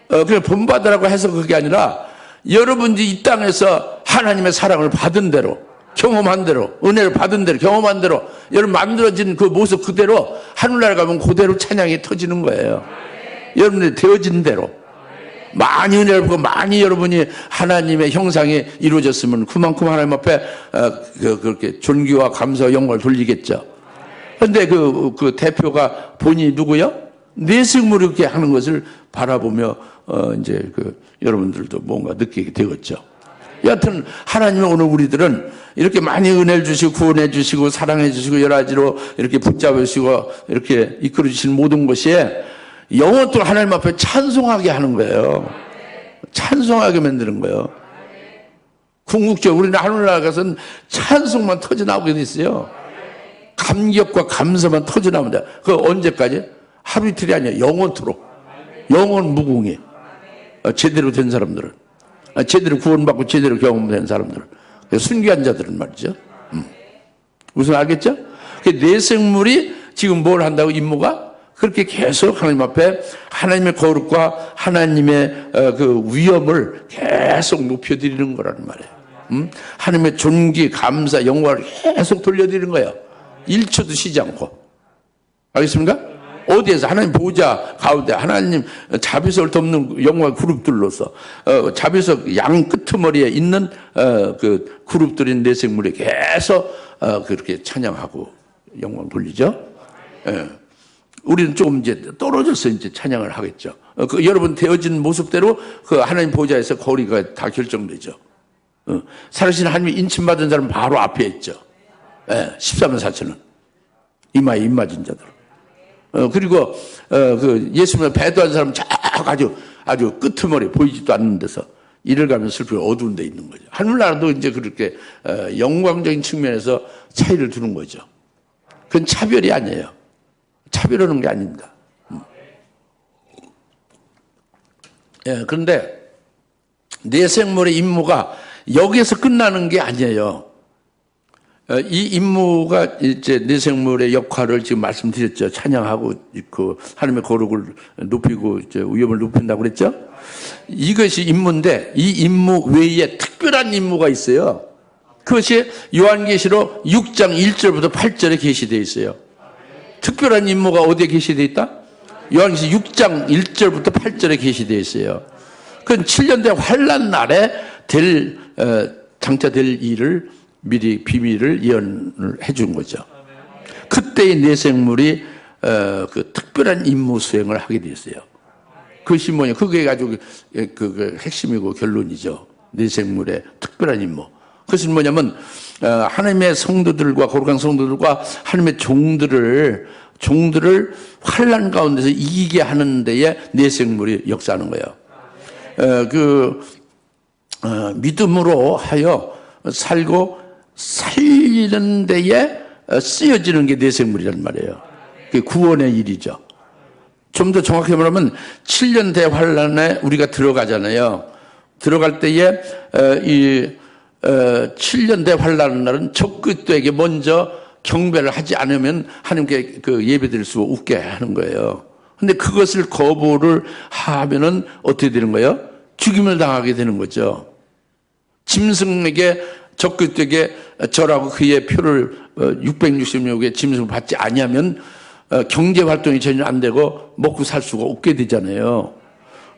그냥 본받으라고 해서 그게 아니라 여러분들이 이 땅에서 하나님의 사랑을 받은 대로, 경험한 대로, 은혜를 받은 대로, 경험한 대로, 여러분 만들어진 그 모습 그대로 하늘나라 가면 그대로 찬양이 터지는 거예요. 여러분들이 되어진 대로. 많이 은혜를 받고 많이 여러분이 하나님의 형상이 이루어졌으면 그만큼 하나님 앞에 그렇게 존귀와 감사와 영광을 돌리겠죠. 그런데 그 대표가 본인이 누구요? 내생물이 이렇게 하는 것을 바라보며 이제 여러분들도 뭔가 느끼게 되겠죠. 여하튼 하나님은 오늘 우리들은 이렇게 많이 은혜를 주시고 구원해 주시고 사랑해 주시고 여러 가지로 이렇게 붙잡아 주시고 이렇게 이끌어 주시는 모든 것이 영원토록 하나님 앞에 찬송하게 하는 거예요. 찬송하게 만드는 거예요. 궁극적으로 우리는 하늘나라 가서는 찬송만 터져나오게 돼 있어요. 감격과 감사만 터져나옵니다. 그 언제까지? 하루 이틀이 아니야. 영원토록. 영원 무궁해. 제대로 된 사람들은. 제대로 구원받고 제대로 경험된 사람들은. 순교한 자들은 말이죠. 무슨 알겠죠? 내 생물이 지금 뭘 한다고 임무가? 그렇게 계속 하나님 앞에 하나님의 거룩과 하나님의 그 위엄을 계속 높여드리는 거라는 말이에요. 하나님의 존귀, 감사, 영광을 계속 돌려드리는 거예요. 1초도 쉬지 않고. 알겠습니까? 어디에서 하나님 보좌 가운데 하나님 자비석을 덮는 영광의 그룹들로서 자비석 양 끄트머리에 있는 그 그룹들인 내 생물에 계속 그렇게 찬양하고 영광 돌리죠. 예. 우리는 조금 이제 떨어져서 이제 찬양을 하겠죠. 여러분 되어진 모습대로 그 하나님 보좌에서 거리가 다 결정되죠. 살아계신 하나님이 인침받은 사람은 바로 앞에 있죠. 예, 13만 4천은 이마에 입 맞은 자들. 그리고 그 예수님을 배도한 사람은 쫙 아주 끄트머리 보이지도 않는 데서 이를 가면 슬프게 어두운 데 있는 거죠. 하늘나라도 이제 그렇게 영광적인 측면에서 차이를 두는 거죠. 그건 차별이 아니에요. 차별하는 게 아닙니다. 예, 그런데 내 생물의 임무가 여기에서 끝나는 게 아니에요. 이 임무가 이제 내 생물의 역할을 지금 말씀드렸죠. 찬양하고 그 하나님의 거룩을 높이고 이제 위엄을 높인다고 그랬죠. 이것이 임무인데 이 임무 외에 특별한 임무가 있어요. 그것이 요한계시록 6장 1절부터 8절에 게시되어 있어요. 특별한 임무가 어디에 게시되어 있다? 요한계시록 6장 1절부터 8절에 게시되어 있어요. 그건 7년 대 환난 날에 장차될 일을 미리 비밀을 예언을 해준 거죠. 그때의 내 생물이 그 특별한 임무 수행을 하게 됐어요. 그것이 뭐냐? 그게 아주 그 핵심이고 결론이죠. 내 생물의 특별한 임무. 그것은 뭐냐면 하나님의 성도들과 거룩한 성도들과 하나님의 종들을 환난 가운데서 이기게 하는 데에 내 생물이 역사하는 거예요. 믿음으로 하여 살고 살리는 데에 쓰여지는 게 내 생물이란 말이에요. 그게 구원의 일이죠. 좀 더 정확히 말하면 7년 대환란에 우리가 들어가잖아요. 들어갈 때에 이 7년 대환란의 날은 적그리스도에게 먼저 경배를 하지 않으면 하나님께 그 예배드릴 수 없게 하는 거예요. 근데 그것을 거부를 하면은 어떻게 되는 거예요? 죽임을 당하게 되는 거죠. 짐승에게 적그리스도에게 절하고 그의 표를 666의 짐승을 받지 아니하면 경제 활동이 전혀 안 되고 먹고 살 수가 없게 되잖아요.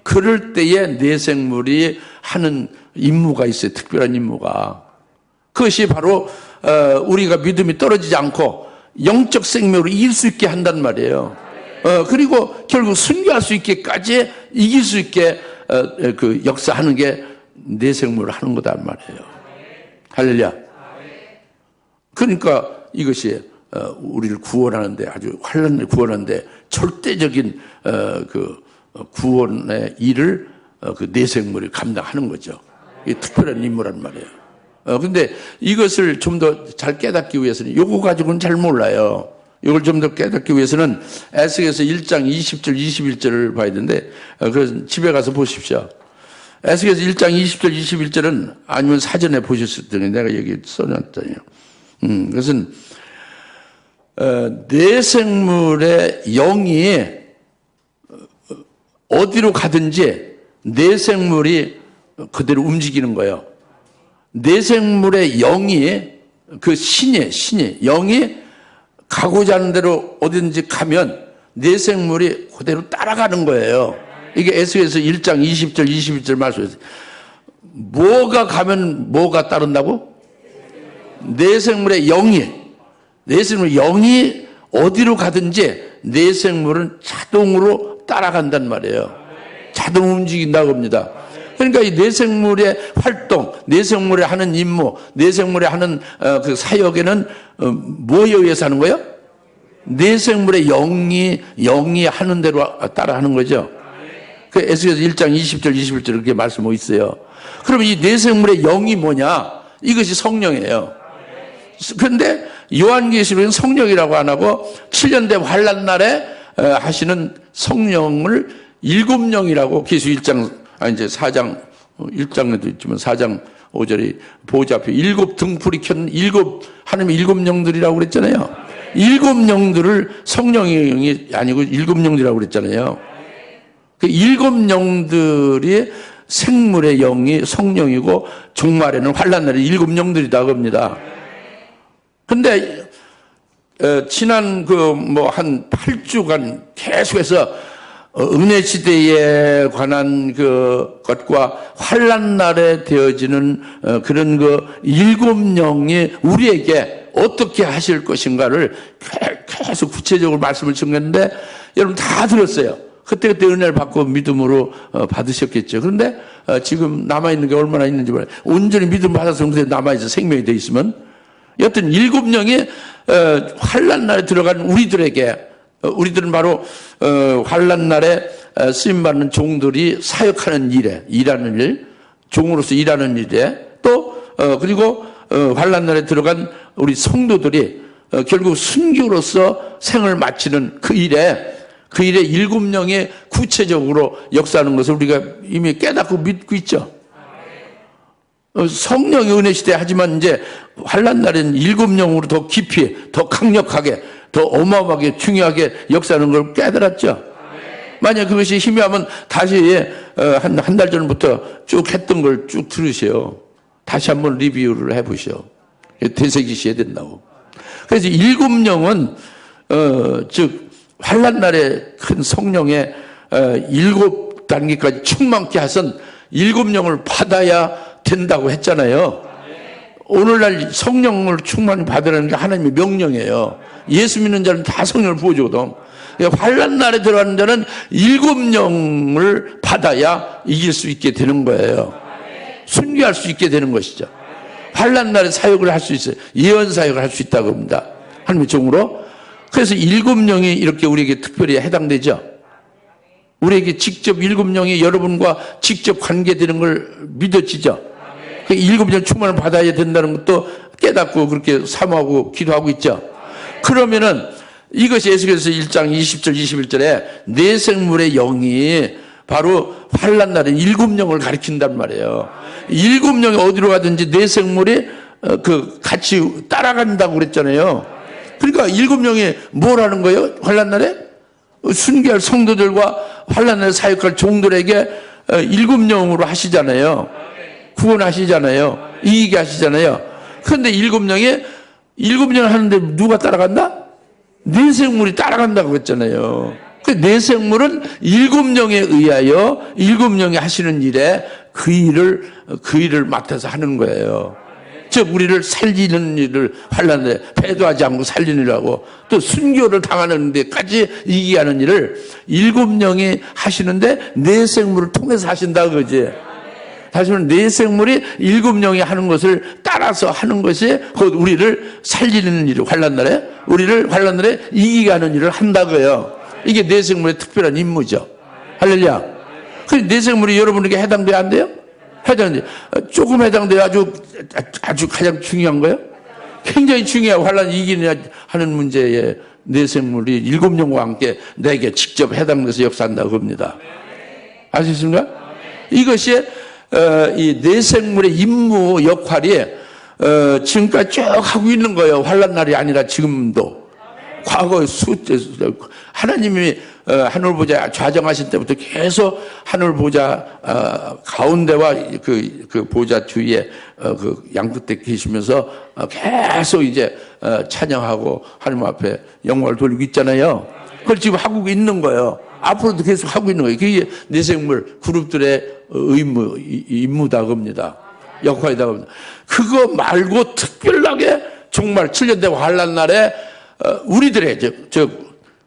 그럴 때에 내 생물이 하는 임무가 있어요. 특별한 임무가. 그것이 바로 우리가 믿음이 떨어지지 않고 영적 생명으로 이길 수 있게 한단 말이에요. 그리고 결국 순교할 수 있게까지 이길 수 있게 그 역사하는 게 내 생물을 하는 거단 말이에요. 할렐루야. 그러니까 이것이 우리를 구원하는데 아주 환난을 구원하는데 절대적인 그 구원의 일을 그 내 생물이 감당하는 거죠. 이 특별한 임무란 말이에요. 근데 이것을 좀 더 잘 깨닫기 위해서는 요거 가지고는 잘 몰라요. 이걸 좀 더 깨닫기 위해서는 에스겔서 1장 20절 21절을 봐야 되는데 그래서 집에 가서 보십시오. 에스겔서 1장 20절 21절은 아니면 사전에 보셨을 텐데 내가 여기 써놨잖아요. 그것은 내 생물의 영이 어디로 가든지 내 생물이 그대로 움직이는 거예요. 내 생물의 영이 그 신이 영이 가고자 하는 대로 어디든지 가면 내 생물이 그대로 따라가는 거예요. 이게 에스겔서 1장 20절 21절 말씀이에요. 뭐가 가면 뭐가 따른다고? 내생물의 영이, 내생물의 영이 어디로 가든지 내생물은 자동으로 따라간단 말이에요. 자동 움직인다고 합니다. 그러니까 이 내생물의 활동, 내생물의 하는 임무, 내생물의 하는 그 사역에는 뭐에 의해서 하는 거예요? 내생물의 영이 하는 대로 따라하는 거죠. 그 에스겔서 1장 20절 21절 이렇게 말씀하고 있어요. 그러면 이 내생물의 영이 뭐냐? 이것이 성령이에요. 그런데 요한계시록은 성령이라고 안 하고 7년 된 환난 날에 하시는 성령을 일곱 영이라고 계시록 1장 이제 4장 1장에도 있지만 4장 5절에 보좌 앞에 일곱 등불이 켠 하나님의 일곱 영들이라고 그랬잖아요. 일곱 영들을 성령이 아니고 일곱 영들이라고 그랬잖아요. 그 일곱 영들이 생물의 영이 성령이고 종말에는 환난 날에 일곱 영들이다 겁니다. 근데 지난 한 8주간 계속해서 은혜 시대에 관한 그 것과 환난 날에 되어지는 그런 그 일곱 영이 우리에게 어떻게 하실 것인가를 계속 구체적으로 말씀을 전했는데 여러분 다 들었어요. 그때 은혜를 받고 믿음으로 받으셨겠죠. 그런데 지금 남아있는 게 얼마나 있는지 몰라요. 온전히 믿음 받아서 남아있어 생명이 돼 있으면 여튼 일곱 영이 환난 날에 들어간 우리들은 바로 환난 날에 쓰임받는 종들이 사역하는 일하는 일, 종으로서 일하는 일에 또 그리고 환난 날에 들어간 우리 성도들이 결국 순교로서 생을 마치는 그 일에 일곱 영이 구체적으로 역사하는 것을 우리가 이미 깨닫고 믿고 있죠. 성령의 은혜 시대 하지만 이제 환난 날에는 일곱 영으로 더 깊이, 더 강력하게, 더 어마어마하게 중요하게 역사하는 걸 깨달았죠. 만약 그것이 희미하면 다시 한 달 전부터 쭉 했던 걸 쭉 들으세요. 다시 한번 리뷰를 해보시오. 되새기셔야 된다고. 그래서 일곱 영은 즉 환난 날에 큰 성령의 일곱 단계까지 충만케 하선 일곱 영을 받아야 된다고 했잖아요. 오늘날 성령을 충만히 받으라는 게 하나님의 명령이에요. 예수 믿는 자는 다 성령을 부어주거든. 환난 날에 들어가는 자는 일곱 영을 받아야 이길 수 있게 되는 거예요. 순교할 수 있게 되는 것이죠. 환난 날에 사역을 할 수 있어요. 예언 사역을 할 수 있다고 합니다. 하나님의 종으로. 그래서 일곱 영이 이렇게 우리에게 특별히 해당되죠. 우리에게 직접 일곱 영이 여러분과 직접 관계되는 걸 믿어지죠. 그 일곱 영 충만을 받아야 된다는 것도 깨닫고 그렇게 사모하고 기도하고 있죠. 그러면은 이것이 에스겔서 1장 20절 21절에 내생물의 영이 바로 환난 날에 일곱 영을 가리킨단 말이에요. 일곱 영이 어디로 가든지 내생물이 같이 따라간다고 그랬잖아요. 그러니까 일곱 영이 뭘 하는 거예요? 환난 날에 순교할 성도들과 환난 날에 사역할 종들에게 일곱 영으로 하시잖아요. 구원하시잖아요. 이기게 하시잖아요. 그런데 일곱 영을 하는데 누가 따라간다? 내생물이 따라간다고 했잖아요. 그 내생물은 일곱 영에 의하여 일곱 영이 하시는 일에 그 일을 맡아서 하는 거예요. 즉 우리를 살리는 일을 환난에 배도하지 않고 살리는 일하고 또 순교를 당하는 데까지 이기게 하는 일을 일곱 영이 하시는데 내생물을 통해서 하신다 그거지. 다시 말하면 내생물이 일곱 영이 하는 것을 따라서 하는 것이 곧 우리를 살리는 일을 우리를 환난 날에 이기게 하는 일을 한다고요. 이게 내생물의 특별한 임무죠. 할렐루야. 그래서 내생물이 여러분에게 해당돼야 안 돼요? 해당돼요. 조금 해당돼야 아주 가장 중요한 거예요. 굉장히 중요하고 환난 이기느냐 하는 문제에 내생물이 일곱 영과 함께 내게 직접 해당돼서 역사한다고 합니다. 아시겠습니까? 이것이 이 내생물의 임무 역할이 지금까지 쭉 하고 있는 거예요. 환난 날이 아니라 지금도. 과거에 하나님이 하늘보좌 좌정하신 때부터 계속 하늘보좌 가운데와 그 보좌 주위에 그 양끝에 계시면서 계속 이제 찬양하고 하나님 앞에 영광을 돌리고 있잖아요. 그걸 지금 하고 있는 거예요. 앞으로도 계속 하고 있는 거예요. 그게 내생물 그룹들의 임무다 겁니다. 역할이다 겁니다. 그거 말고 특별하게 정말 7년대 환란 날에 우리들의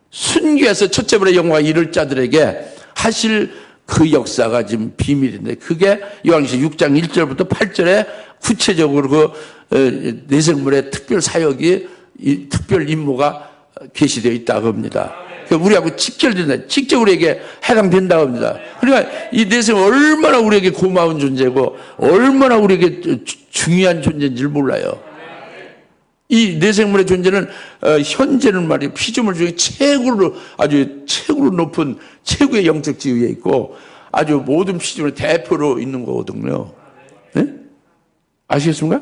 순교해서 첫째벌의 영광 이룰 자들에게 하실 그 역사가 지금 비밀인데, 그게 요한계시록 6장 1절부터 8절에 구체적으로 그 내생물의 특별 사역이, 특별 임무가 계시되어 있다고 합니다. 우리하고 직결된다, 직접 우리에게 해당된다고 합니다. 그러니까 이 내생은 얼마나 우리에게 고마운 존재고 얼마나 우리에게 중요한 존재인지를 몰라요. 이 내생물의 존재는 현재는 말이에요, 피조물 중에 아주 최고로 높은 최고의 영적 지위에 있고 아주 모든 피조물의 대표로 있는 거거든요. 네? 아시겠습니까?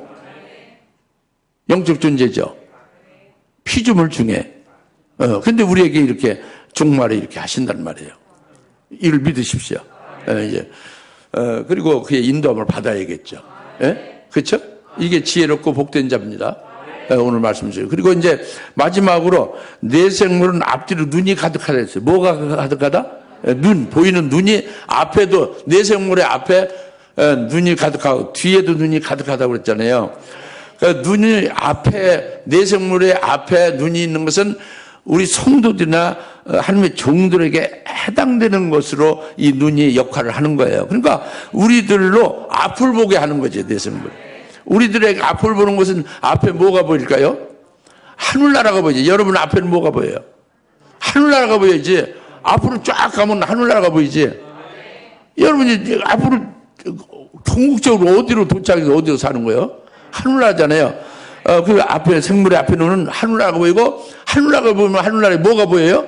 영적 존재죠. 피조물 중에. 근데 우리에게 이렇게 종말에 이렇게 하신단 말이에요. 이를 믿으십시오. 이제 그리고 그의 인도함을 받아야겠죠. 그렇죠? 이게 지혜롭고 복된 자입니다. 오늘 말씀 주세요. 그리고 이제 마지막으로 내생물은 앞뒤로 눈이 가득하다 했어요. 뭐가 가득하다? 눈, 보이는 눈이 앞에도, 내생물의 앞에 눈이 가득하고 뒤에도 눈이 가득하다고 그랬잖아요. 그러니까 눈이 앞에, 내생물의 앞에 눈이 있는 것은 우리 성도들이나 하나님의 종들에게 해당되는 것으로 이 눈이 역할을 하는 거예요. 그러니까 우리들로 앞을 보게 하는 거죠, 내생물. 우리들에게 앞을 보는 것은 앞에 뭐가 보일까요? 하늘나라가 보이지. 여러분 앞에는 뭐가 보여요? 하늘나라가 보여야지. 앞으로 쫙 가면 하늘나라가 보이지. 여러분이 앞으로 궁극적으로 어디로 도착해서 어디로 사는 거예요? 하늘나라잖아요. 그 앞에, 생물의 앞에 눈은 하늘나라가 보이고, 하늘나라가 보면 하늘나라에 뭐가 보여요?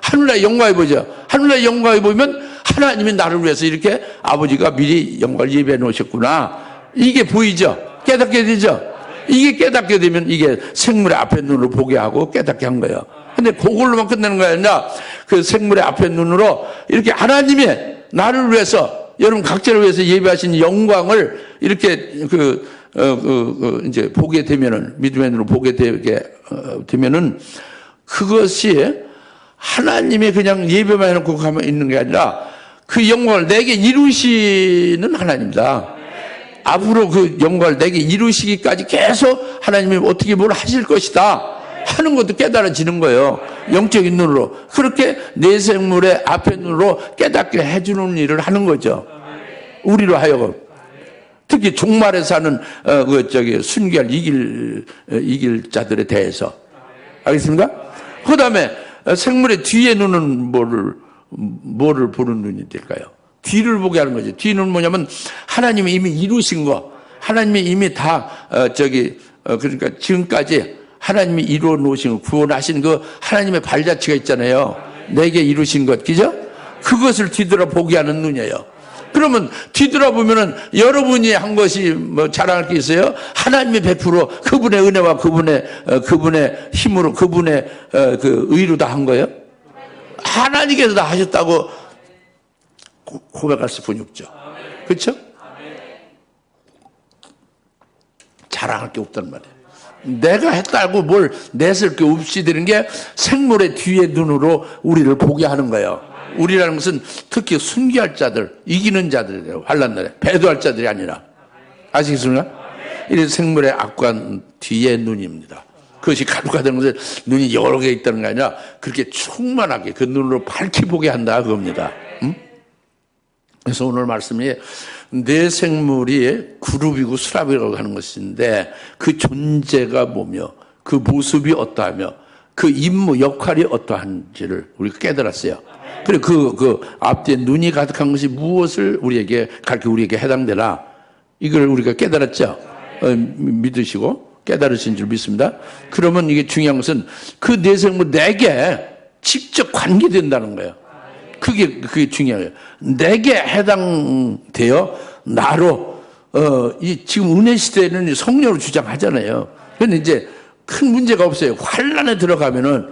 하늘나라의 영광이 보이죠. 하늘나라의 영광이 보이면 하나님이 나를 위해서 이렇게 아버지가 미리 영광을 예배해 놓으셨구나. 이게 보이죠? 깨닫게 되죠? 이게 깨닫게 되면 이게 생물의 앞에 눈으로 보게 하고 깨닫게 한 거예요. 근데 그걸로만 끝내는 거 아니라 그 생물의 앞에 눈으로 이렇게 하나님이 나를 위해서, 여러분 각자를 위해서 예배하신 영광을 이렇게 이제 보게 되면은, 믿음의 눈으로 보게 되면은 그것이 하나님이 그냥 예배만 해놓고 가면 있는 게 아니라 그 영광을 내게 이루시는 하나님이다. 앞으로 그 영광을 내게 이루시기까지 계속 하나님이 어떻게 뭘 하실 것이다 하는 것도 깨달아지는 거예요. 영적인 눈으로. 그렇게 내생물의 앞에 눈으로 깨닫게 해주는 일을 하는 거죠. 우리로 하여금. 특히 종말에 사는 순교할 이길 자들에 대해서. 알겠습니까? 그 다음에 생물의 뒤에 눈은 뭐를 보는 눈이 될까요? 뒤를 보게 하는 거죠. 뒤는 뭐냐면 하나님이 이미 이루신 거, 하나님이 이미 다 그러니까 지금까지 하나님이 이루어 놓으신 거, 구원하신 그 하나님의 발자취가 있잖아요. 내게 이루신 것, 그죠? 그것을 뒤돌아보게 하는 눈이에요. 그러면 뒤돌아보면은 여러분이 한 것이 뭐 자랑할 게 있어요? 하나님이 100% 그분의 은혜와 그분의 힘으로, 그분의 그 의로 다 한 거예요? 하나님께서 다 하셨다고 고백할 수뿐이 없죠. 그렇죠? 자랑할 게 없단 말이에요. 내가 했다고 뭘 내설 게 없이 되는 게 생물의 뒤에 눈으로 우리를 보게 하는 거예요. 우리라는 것은 특히 순교할 자들, 이기는 자들이에요. 환난 날에 배도할 자들이 아니라. 아시겠습니까? 이래서 생물의 앞과 뒤에 눈입니다. 그것이 가득하다는 것은 눈이 여러 개 있다는 게 아니라 그렇게 충만하게 그 눈으로 밝히 보게 한다 그겁니다. 그래서 오늘 말씀이 내 생물이 그룹이고 수랍이라고 하는 것인데 그 존재가 뭐며 그 모습이 어떠하며 그 임무 역할이 어떠한지를 우리가 깨달았어요. 그리고 그 앞뒤에 눈이 가득한 것이 무엇을 우리에게 가르쳐 우리에게 해당되나 이걸 우리가 깨달았죠. 믿으시고 깨달으신 줄 믿습니다. 그러면 이게 중요한 것은 그 내 생물 내게 직접 관계된다는 거예요. 그게 중요해요. 내게 해당되어 나로 이 지금 은혜 시대에는 성령으로 주장하잖아요. 그런데 이제 큰 문제가 없어요. 환란에 들어가면은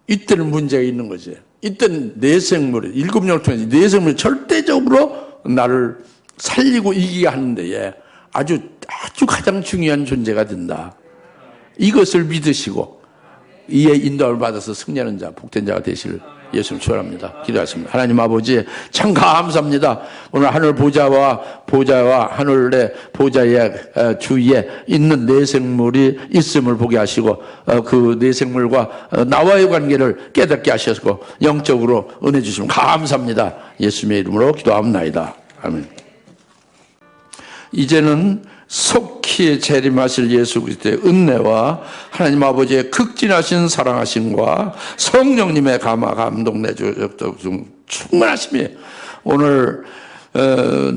이때는 문제가 있는 거지. 이때는 내 생물이 일곱 영을 통해서 내 생물이 절대적으로 나를 살리고 이기게 하는 데에 아주 가장 중요한 존재가 된다. 이것을 믿으시고 이에 인도함을 받아서 승리하는 자, 복된 자가 되시를 예수님 축원합니다. 기도하십니다. 하나님 아버지 참 감사합니다. 오늘 하늘 보좌와 하늘의 보좌의 주위에 있는 내 생물이 있음을 보게 하시고 그 내 생물과 나와의 관계를 깨닫게 하셔서 영적으로 은혜 주시면 감사합니다. 예수님의 이름으로 기도합나이다. 아멘. 이제는 속히 재림하실 예수 그리스도의 은혜와 하나님 아버지의 극진하신 사랑하심과 성령님의 감동 내주적 충만하심이 오늘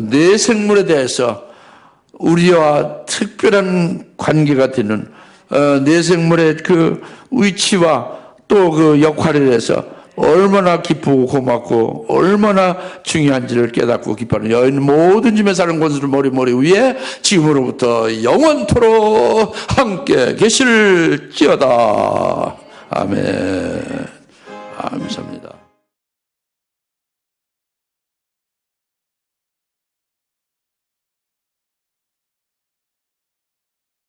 내 생물에 대해서 우리와 특별한 관계가 되는 내 생물의 그 위치와 또 그 역할에 대해서 얼마나 기쁘고 고맙고 얼마나 중요한지를 깨닫고 기뻐하는 여인 모든 짐에 사는 권수를 머리 위에 지금으로부터 영원토록 함께 계실지어다. 아멘. 감사합니다.